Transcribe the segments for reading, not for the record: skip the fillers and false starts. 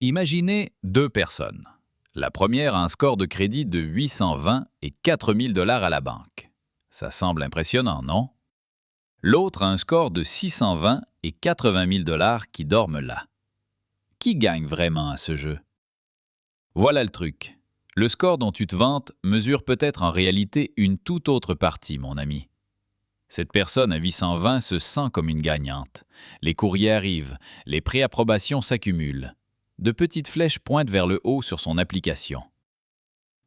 Imaginez deux personnes. La première a un score de crédit de 820 et 4000 dollars à la banque. Ça semble impressionnant, non? L'autre a un score de 620 et 80 000 dollars qui dorment là. Qui gagne vraiment à ce jeu? Voilà le truc. Le score dont tu te vantes mesure peut-être en réalité une toute autre partie, mon ami. Cette personne à 820 se sent comme une gagnante. Les courriers arrivent, les préapprobations s'accumulent. De petites flèches pointent vers le haut sur son application.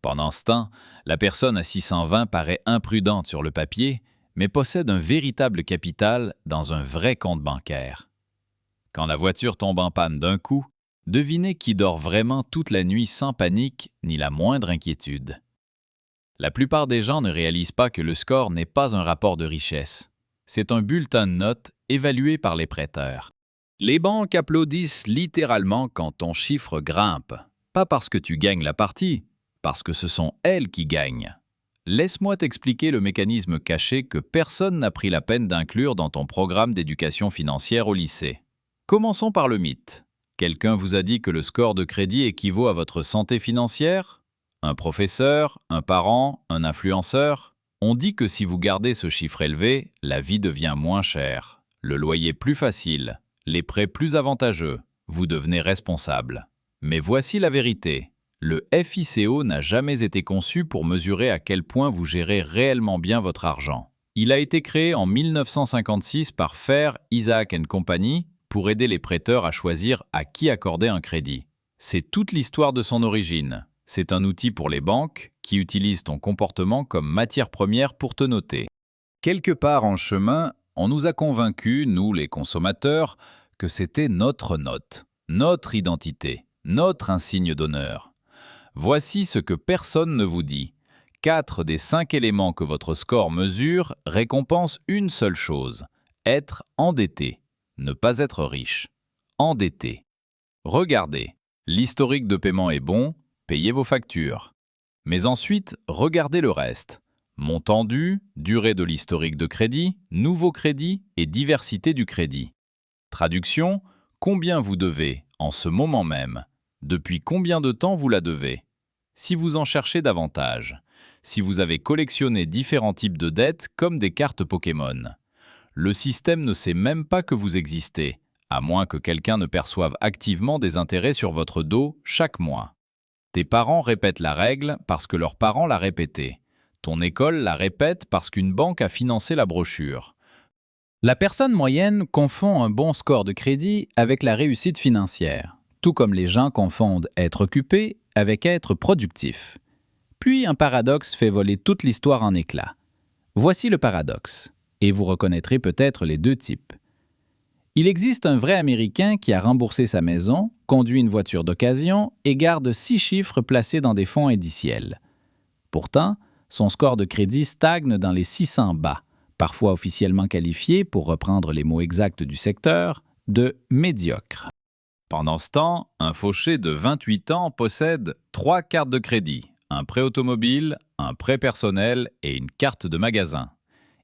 Pendant ce temps, la personne à 620 paraît imprudente sur le papier, mais possède un véritable capital dans un vrai compte bancaire. Quand la voiture tombe en panne d'un coup, devinez qui dort vraiment toute la nuit sans panique ni la moindre inquiétude. La plupart des gens ne réalisent pas que le score n'est pas un rapport de richesse. C'est un bulletin de notes évalué par les prêteurs. Les banques applaudissent littéralement quand ton chiffre grimpe. Pas parce que tu gagnes la partie, parce que ce sont elles qui gagnent. Laisse-moi t'expliquer le mécanisme caché que personne n'a pris la peine d'inclure dans ton programme d'éducation financière au lycée. Commençons par le mythe. Quelqu'un vous a dit que le score de crédit équivaut à votre santé financière? Un professeur, un parent, un influenceur? On dit que si vous gardez ce chiffre élevé, la vie devient moins chère, le loyer plus facile, les prêts plus avantageux, vous devenez responsable. Mais voici la vérité. Le FICO n'a jamais été conçu pour mesurer à quel point vous gérez réellement bien votre argent. Il a été créé en 1956 par Fair, Isaac Company pour aider les prêteurs à choisir à qui accorder un crédit. C'est toute l'histoire de son origine. C'est un outil pour les banques qui utilisent ton comportement comme matière première pour te noter. Quelque part en chemin, on nous a convaincus, nous les consommateurs, que c'était notre note, notre identité, notre insigne d'honneur. Voici ce que personne ne vous dit. 4 des 5 éléments que votre score mesure récompensent une seule chose: être endetté, ne pas être riche. Endetté. Regardez, l'historique de paiement est bon, payez vos factures. Mais ensuite, regardez le reste. Montant dû, durée de l'historique de crédit, nouveau crédit et diversité du crédit. Traduction, combien vous devez en ce moment même? Depuis combien de temps vous la devez? Si vous en cherchez davantage, si vous avez collectionné différents types de dettes comme des cartes Pokémon, le système ne sait même pas que vous existez, à moins que quelqu'un ne perçoive activement des intérêts sur votre dos chaque mois. Tes parents répètent la règle parce que leurs parents l'a répétée. Ton école la répète parce qu'une banque a financé la brochure. La personne moyenne confond un bon score de crédit avec la réussite financière, tout comme les gens confondent être occupé avec être productif. Puis un paradoxe fait voler toute l'histoire en éclats. Voici le paradoxe, et vous reconnaîtrez peut-être les deux types. Il existe un vrai Américain qui a remboursé sa maison, conduit une voiture d'occasion et garde 6 chiffres placés dans des fonds indiciels. Pourtant, son score de crédit stagne dans les 600 bas, parfois officiellement qualifié, pour reprendre les mots exacts du secteur, de médiocre. Pendant ce temps, un fauché de 28 ans possède 3 cartes de crédit, un prêt automobile, un prêt personnel et une carte de magasin.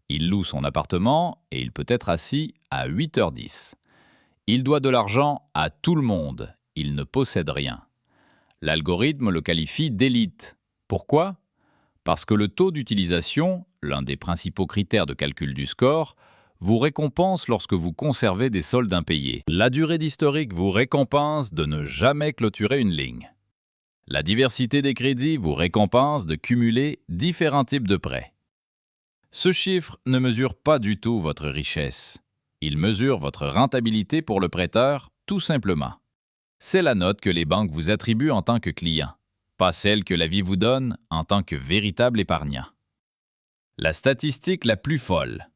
Il loue son appartement et il peut être assis à 8h10. Il doit de l'argent à tout le monde, il ne possède rien. L'algorithme le qualifie d'élite. Pourquoi? Parce que le taux d'utilisation, l'un des principaux critères de calcul du score, vous récompense lorsque vous conservez des soldes impayés. La durée d'historique vous récompense de ne jamais clôturer une ligne. La diversité des crédits vous récompense de cumuler différents types de prêts. Ce chiffre ne mesure pas du tout votre richesse. Il mesure votre rentabilité pour le prêteur, tout simplement. C'est la note que les banques vous attribuent en tant que client, pas celle que la vie vous donne en tant que véritable épargnant. La statistique la plus folle.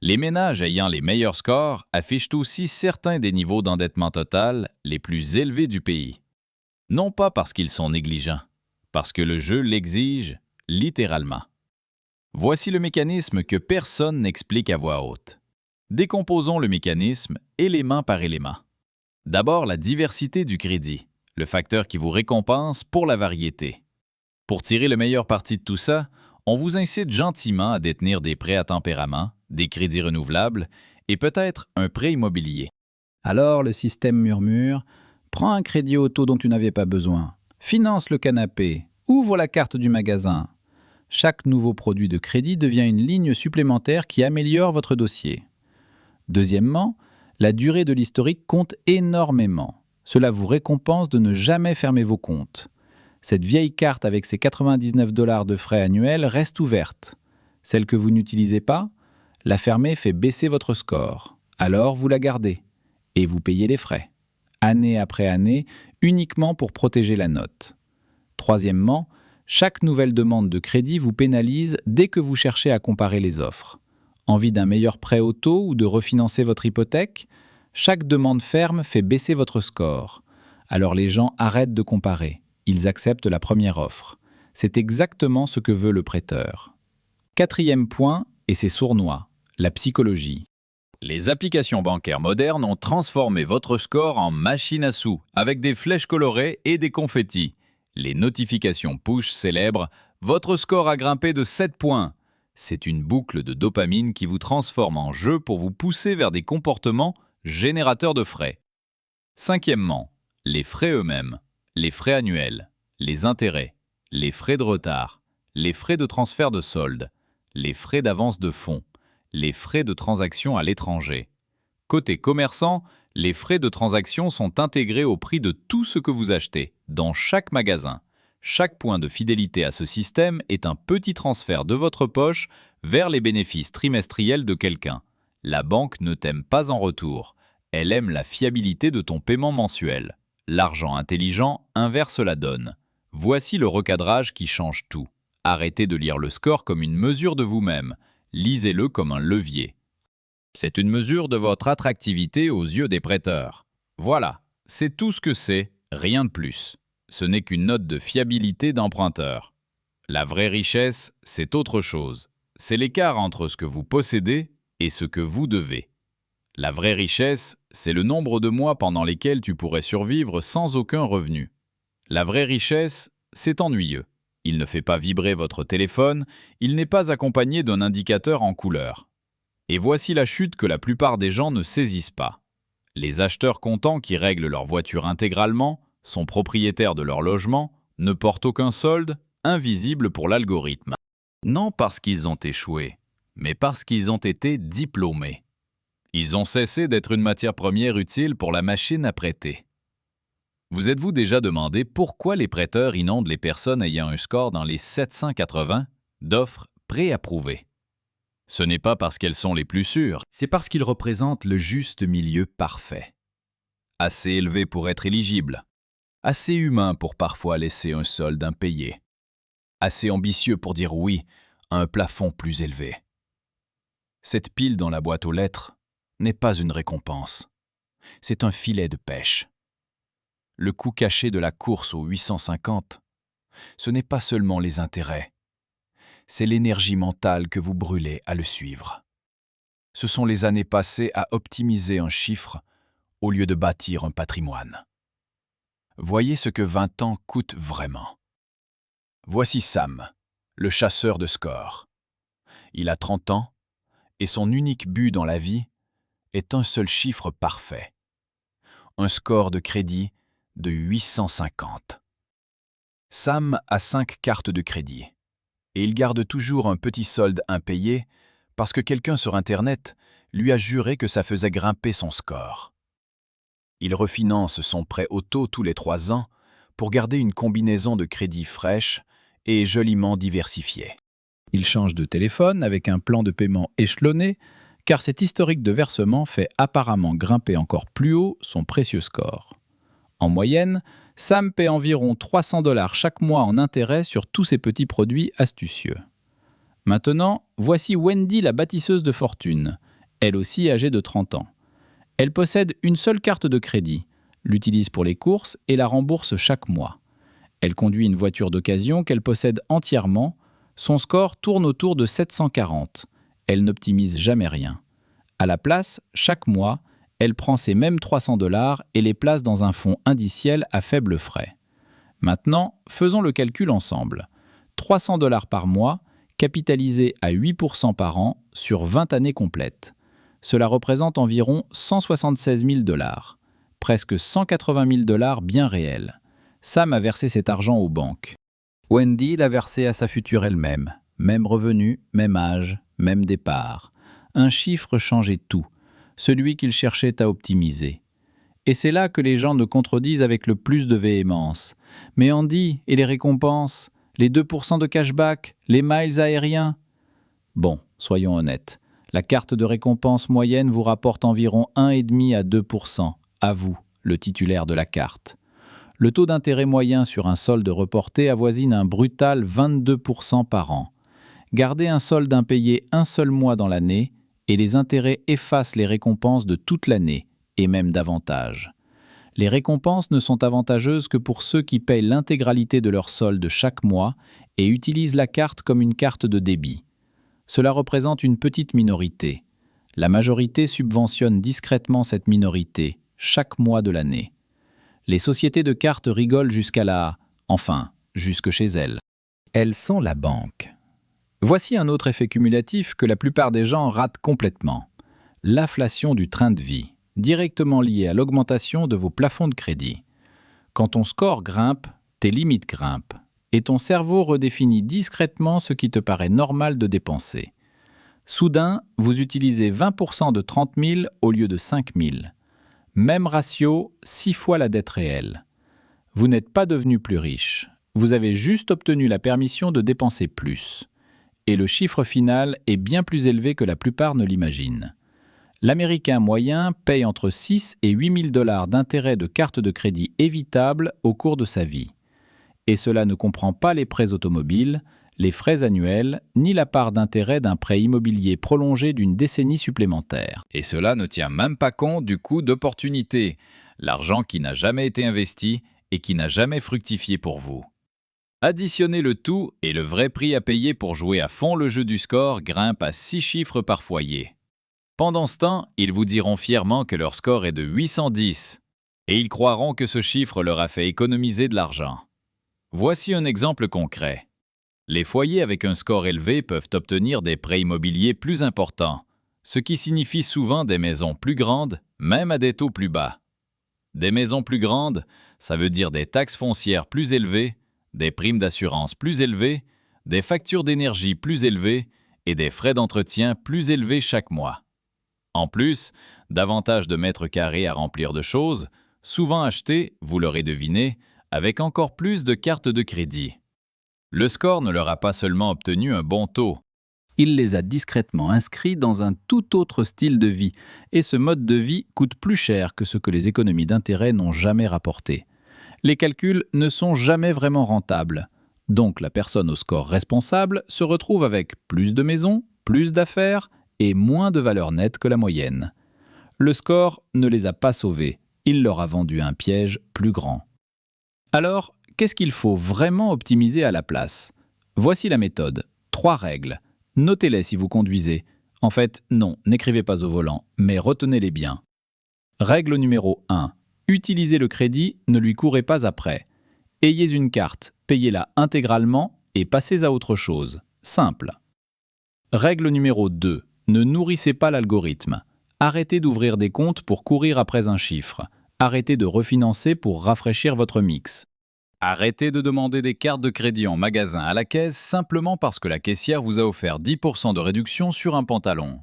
Les ménages ayant les meilleurs scores affichent aussi certains des niveaux d'endettement total les plus élevés du pays. Non pas parce qu'ils sont négligents, parce que le jeu l'exige littéralement. Voici le mécanisme que personne n'explique à voix haute. Décomposons le mécanisme élément par élément. D'abord, la diversité du crédit, le facteur qui vous récompense pour la variété. Pour tirer le meilleur parti de tout ça, on vous incite gentiment à détenir des prêts à tempérament, des crédits renouvelables et peut-être un prêt immobilier. Alors le système murmure: Prends un crédit auto dont tu n'avais pas besoin. Finance le canapé. Ouvre la carte du magasin. Chaque nouveau produit de crédit devient une ligne supplémentaire qui améliore votre dossier. Deuxièmement, la durée de l'historique compte énormément. Cela vous récompense de ne jamais fermer vos comptes. Cette vieille carte avec ses 99 $ de frais annuels reste ouverte. Celle que vous n'utilisez pas, la fermer fait baisser votre score. Alors vous la gardez et vous payez les frais, année après année, uniquement pour protéger la note. Troisièmement, chaque nouvelle demande de crédit vous pénalise dès que vous cherchez à comparer les offres. Envie d'un meilleur prêt auto ou de refinancer votre hypothèque? Chaque demande ferme fait baisser votre score. Alors les gens arrêtent de comparer. Ils acceptent la première offre. C'est exactement ce que veut le prêteur. Quatrième point, et c'est sournois, la psychologie. Les applications bancaires modernes ont transformé votre score en machine à sous, avec des flèches colorées et des confettis. Les notifications push célèbrent « Votre score a grimpé de 7 points ». C'est une boucle de dopamine qui vous transforme en jeu pour vous pousser vers des comportements générateurs de frais. Cinquièmement, les frais eux-mêmes, les frais annuels, les intérêts, les frais de retard, les frais de transfert de solde, les frais d'avance de fonds, les frais de transaction à l'étranger. Côté commerçant, les frais de transaction sont intégrés au prix de tout ce que vous achetez, dans chaque magasin. Chaque point de fidélité à ce système est un petit transfert de votre poche vers les bénéfices trimestriels de quelqu'un. La banque ne t'aime pas en retour. Elle aime la fiabilité de ton paiement mensuel. L'argent intelligent inverse la donne. Voici le recadrage qui change tout. Arrêtez de lire le score comme une mesure de vous-même. Lisez-le comme un levier. C'est une mesure de votre attractivité aux yeux des prêteurs. Voilà, c'est tout ce que c'est, rien de plus. Ce n'est qu'une note de fiabilité d'emprunteur. La vraie richesse, c'est autre chose. C'est l'écart entre ce que vous possédez et ce que vous devez. La vraie richesse, c'est le nombre de mois pendant lesquels tu pourrais survivre sans aucun revenu. La vraie richesse, c'est ennuyeux. Il ne fait pas vibrer votre téléphone, il n'est pas accompagné d'un indicateur en couleur. Et voici la chute que la plupart des gens ne saisissent pas. Les acheteurs contents qui règlent leur voiture intégralement, sont propriétaires de leur logement, ne portent aucun solde, invisible pour l'algorithme. Non parce qu'ils ont échoué, mais parce qu'ils ont été diplômés. Ils ont cessé d'être une matière première utile pour la machine à prêter. Vous êtes-vous déjà demandé pourquoi les prêteurs inondent les personnes ayant un score dans les 780 d'offres préapprouvées? Ce n'est pas parce qu'elles sont les plus sûres, c'est parce qu'ils représentent le juste milieu parfait. Assez élevé pour être éligible, assez humain pour parfois laisser un solde impayé, assez ambitieux pour dire oui à un plafond plus élevé. Cette pile dans la boîte aux lettres n'est pas une récompense, c'est un filet de pêche. Le coût caché de la course aux 850, ce n'est pas seulement les intérêts, c'est l'énergie mentale que vous brûlez à le suivre. Ce sont les années passées à optimiser un chiffre au lieu de bâtir un patrimoine. Voyez ce que 20 ans coûte vraiment. Voici Sam, le chasseur de scores. Il a 30 ans et son unique but dans la vie est un seul chiffre parfait. Un score de crédit de 850. Sam a 5 cartes de crédit et il garde toujours un petit solde impayé parce que quelqu'un sur Internet lui a juré que ça faisait grimper son score. Il refinance son prêt auto tous les 3 ans pour garder une combinaison de crédits fraîche et joliment diversifiée. Il change de téléphone avec un plan de paiement échelonné, car cet historique de versement fait apparemment grimper encore plus haut son précieux score. En moyenne, Sam paie environ 300 $ chaque mois en intérêt sur tous ces petits produits astucieux. Maintenant, voici Wendy, la bâtisseuse de fortune, elle aussi âgée de 30 ans. Elle possède une seule carte de crédit, l'utilise pour les courses et la rembourse chaque mois. Elle conduit une voiture d'occasion qu'elle possède entièrement. Son score tourne autour de 740. Elle n'optimise jamais rien. À la place, chaque mois, elle prend ces mêmes 300 $ et les place dans un fonds indiciel à faible frais. Maintenant, faisons le calcul ensemble. 300 $ par mois, capitalisé à 8% par an sur 20 années complètes. Cela représente environ 176 000 $. presque 180 000 $ bien réels. Sam a versé cet argent aux banques. Wendy l'a versé à sa future elle-même. Même revenu, même âge, même départ. Un chiffre changeait tout, celui qu'il cherchait à optimiser. Et c'est là que les gens nous contredisent avec le plus de véhémence. Mais Andy, et les récompenses? Les 2% de cashback? Les miles aériens? Bon, soyons honnêtes. La carte de récompense moyenne vous rapporte environ 1,5 à 2%, à vous, le titulaire de la carte. Le taux d'intérêt moyen sur un solde reporté avoisine un brutal 22% par an. Gardez un solde impayé un seul mois dans l'année et les intérêts effacent les récompenses de toute l'année, et même davantage. Les récompenses ne sont avantageuses que pour ceux qui payent l'intégralité de leur solde chaque mois et utilisent la carte comme une carte de débit. Cela représente une petite minorité. La majorité subventionne discrètement cette minorité, chaque mois de l'année. Les sociétés de cartes rigolent jusqu'à là, enfin, jusque chez elles. Elles sont la banque. Voici un autre effet cumulatif que la plupart des gens ratent complètement. L'inflation du train de vie, directement liée à l'augmentation de vos plafonds de crédit. Quand ton score grimpe, tes limites grimpent, et ton cerveau redéfinit discrètement ce qui te paraît normal de dépenser. Soudain, vous utilisez 20% de 30 000 au lieu de 5 000. Même ratio, 6 fois la dette réelle. Vous n'êtes pas devenu plus riche, vous avez juste obtenu la permission de dépenser plus. Et le chiffre final est bien plus élevé que la plupart ne l'imaginent. L'Américain moyen paye entre 6 et 8 000 $ d'intérêts de carte de crédit évitables au cours de sa vie. Et cela ne comprend pas les prêts automobiles, les frais annuels, ni la part d'intérêt d'un prêt immobilier prolongé d'une décennie supplémentaire. Et cela ne tient même pas compte du coût d'opportunité, l'argent qui n'a jamais été investi et qui n'a jamais fructifié pour vous. Additionnez le tout et le vrai prix à payer pour jouer à fond le jeu du score grimpe à 6 chiffres par foyer. Pendant ce temps, ils vous diront fièrement que leur score est de 810 et ils croiront que ce chiffre leur a fait économiser de l'argent. Voici un exemple concret. Les foyers avec un score élevé peuvent obtenir des prêts immobiliers plus importants, ce qui signifie souvent des maisons plus grandes, même à des taux plus bas. Des maisons plus grandes, ça veut dire des taxes foncières plus élevées, des primes d'assurance plus élevées, des factures d'énergie plus élevées et des frais d'entretien plus élevés chaque mois. En plus, davantage de mètres carrés à remplir de choses, souvent achetés, vous l'aurez deviné, avec encore plus de cartes de crédit. Le score ne leur a pas seulement obtenu un bon taux. Il les a discrètement inscrits dans un tout autre style de vie, et ce mode de vie coûte plus cher que ce que les économies d'intérêt n'ont jamais rapporté. Les calculs ne sont jamais vraiment rentables. Donc la personne au score responsable se retrouve avec plus de maisons, plus d'affaires et moins de valeur nette que la moyenne. Le score ne les a pas sauvés, il leur a vendu un piège plus grand. Alors, qu'est-ce qu'il faut vraiment optimiser à la place? Voici la méthode. 3 règles. Notez-les si vous conduisez. En fait, non, n'écrivez pas au volant, mais retenez-les bien. Règle numéro 1. Utilisez le crédit, ne lui courez pas après. Ayez une carte, payez-la intégralement et passez à autre chose. Simple. Règle numéro 2. Ne nourrissez pas l'algorithme. Arrêtez d'ouvrir des comptes pour courir après un chiffre. Arrêtez de refinancer pour rafraîchir votre mix. Arrêtez de demander des cartes de crédit en magasin à la caisse simplement parce que la caissière vous a offert 10% de réduction sur un pantalon.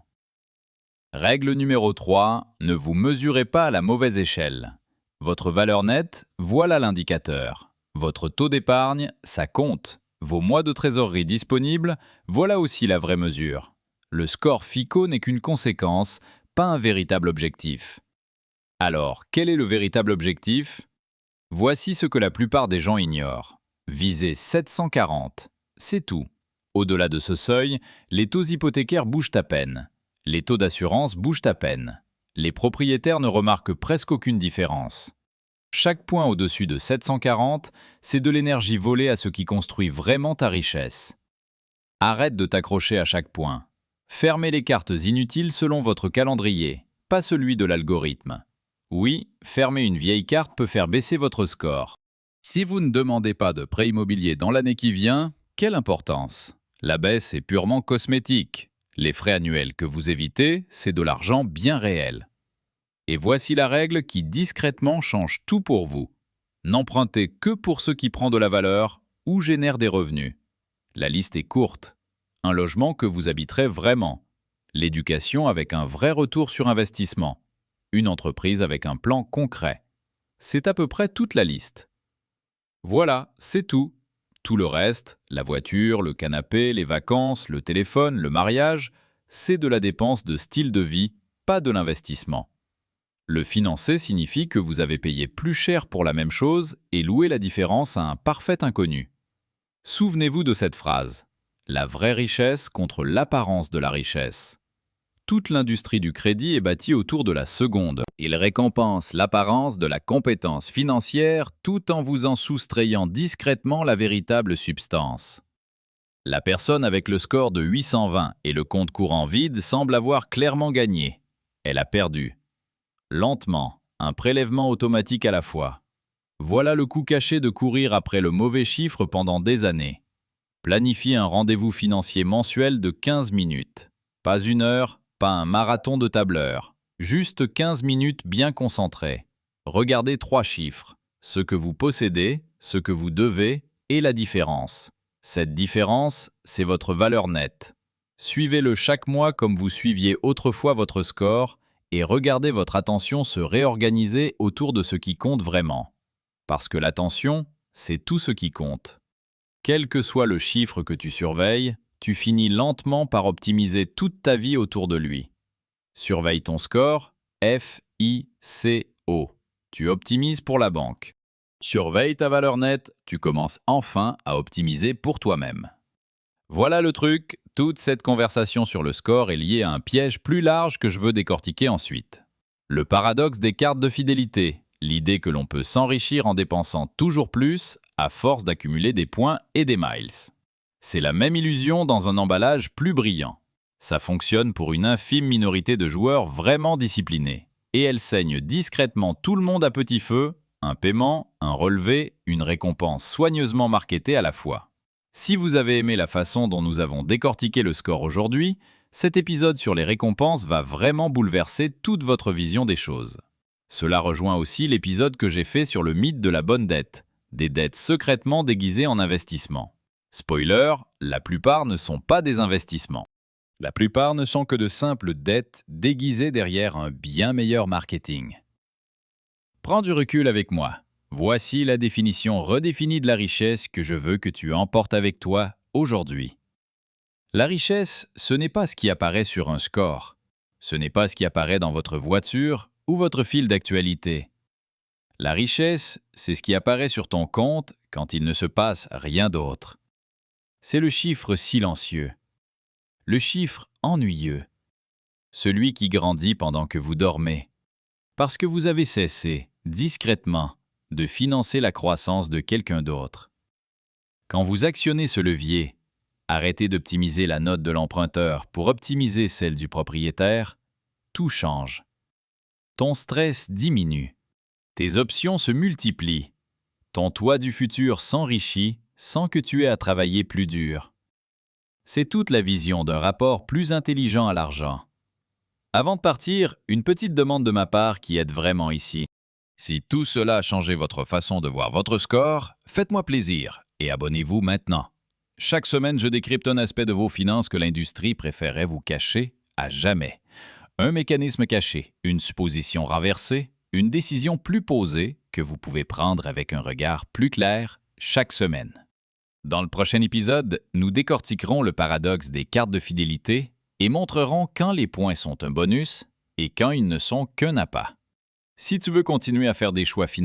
Règle numéro 3. Ne vous mesurez pas à la mauvaise échelle. Votre valeur nette, voilà l'indicateur. Votre taux d'épargne, ça compte. Vos mois de trésorerie disponibles, voilà aussi la vraie mesure. Le score FICO n'est qu'une conséquence, pas un véritable objectif. Alors, quel est le véritable objectif? Voici ce que la plupart des gens ignorent. Visez 740. C'est tout. Au-delà de ce seuil, les taux hypothécaires bougent à peine. Les taux d'assurance bougent à peine. Les propriétaires ne remarquent presque aucune différence. Chaque point au-dessus de 740, c'est de l'énergie volée à ce qui construit vraiment ta richesse. Arrête de t'accrocher à chaque point. Fermez les cartes inutiles selon votre calendrier, pas celui de l'algorithme. Oui, fermer une vieille carte peut faire baisser votre score. Si vous ne demandez pas de prêt immobilier dans l'année qui vient, quelle importance? La baisse est purement cosmétique. Les frais annuels que vous évitez, c'est de l'argent bien réel. Et voici la règle qui discrètement change tout pour vous. N'empruntez que pour ce qui prend de la valeur ou génère des revenus. La liste est courte. Un logement que vous habiterez vraiment. L'éducation avec un vrai retour sur investissement. Une entreprise avec un plan concret. C'est à peu près toute la liste. Voilà, c'est tout. Tout le reste, la voiture, le canapé, les vacances, le téléphone, le mariage, c'est de la dépense de style de vie, pas de l'investissement. Le financer signifie que vous avez payé plus cher pour la même chose et loué la différence à un parfait inconnu. Souvenez-vous de cette phrase. La vraie richesse contre l'apparence de la richesse. Toute l'industrie du crédit est bâtie autour de la seconde. Il récompense l'apparence de la compétence financière tout en vous en soustrayant discrètement la véritable substance. La personne avec le score de 820 et le compte courant vide semble avoir clairement gagné. Elle a perdu. Lentement, un prélèvement automatique à la fois. Voilà le coût caché de courir après le mauvais chiffre pendant des années. Planifiez un rendez-vous financier mensuel de 15 minutes. Pas 1 heure, pas un marathon de tableur. Juste 15 minutes bien concentrées. Regardez 3 chiffres. Ce que vous possédez, ce que vous devez et la différence. Cette différence, c'est votre valeur nette. Suivez-le chaque mois comme vous suiviez autrefois votre score et regardez votre attention se réorganiser autour de ce qui compte vraiment. Parce que l'attention, c'est tout ce qui compte. Quel que soit le chiffre que tu surveilles, tu finis lentement par optimiser toute ta vie autour de lui. Surveille ton score, FICO. Tu optimises pour la banque. Surveille ta valeur nette, tu commences enfin à optimiser pour toi-même. Voilà le truc, toute cette conversation sur le score est liée à un piège plus large que je veux décortiquer ensuite. Le paradoxe des cartes de fidélité, l'idée que l'on peut s'enrichir en dépensant toujours plus à force d'accumuler des points et des miles. C'est la même illusion dans un emballage plus brillant. Ça fonctionne pour une infime minorité de joueurs vraiment disciplinés. Et elle saigne discrètement tout le monde à petit feu, un paiement, un relevé, une récompense soigneusement marketée à la fois. Si vous avez aimé la façon dont nous avons décortiqué le score aujourd'hui, cet épisode sur les récompenses va vraiment bouleverser toute votre vision des choses. Cela rejoint aussi l'épisode que j'ai fait sur le mythe de la bonne dette, des dettes secrètement déguisées en investissement. Spoiler, la plupart ne sont pas des investissements. La plupart ne sont que de simples dettes déguisées derrière un bien meilleur marketing. Prends du recul avec moi. Voici la définition redéfinie de la richesse que je veux que tu emportes avec toi aujourd'hui. La richesse, ce n'est pas ce qui apparaît sur un score. Ce n'est pas ce qui apparaît dans votre voiture ou votre fil d'actualité. La richesse, c'est ce qui apparaît sur ton compte quand il ne se passe rien d'autre. C'est le chiffre silencieux, le chiffre ennuyeux, celui qui grandit pendant que vous dormez, parce que vous avez cessé, discrètement, de financer la croissance de quelqu'un d'autre. Quand vous actionnez ce levier, arrêtez d'optimiser la note de l'emprunteur pour optimiser celle du propriétaire, tout change. Ton stress diminue, tes options se multiplient, ton toit du futur s'enrichit sans que tu aies à travailler plus dur. C'est toute la vision d'un rapport plus intelligent à l'argent. Avant de partir, une petite demande de ma part qui aide vraiment ici. Si tout cela a changé votre façon de voir votre score, faites-moi plaisir et abonnez-vous maintenant. Chaque semaine, je décrypte un aspect de vos finances que l'industrie préférait vous cacher à jamais. Un mécanisme caché, une supposition renversée, une décision plus posée que vous pouvez prendre avec un regard plus clair chaque semaine. Dans le prochain épisode, nous décortiquerons le paradoxe des cartes de fidélité et montrerons quand les points sont un bonus et quand ils ne sont qu'un appât. Si tu veux continuer à faire des choix financiers,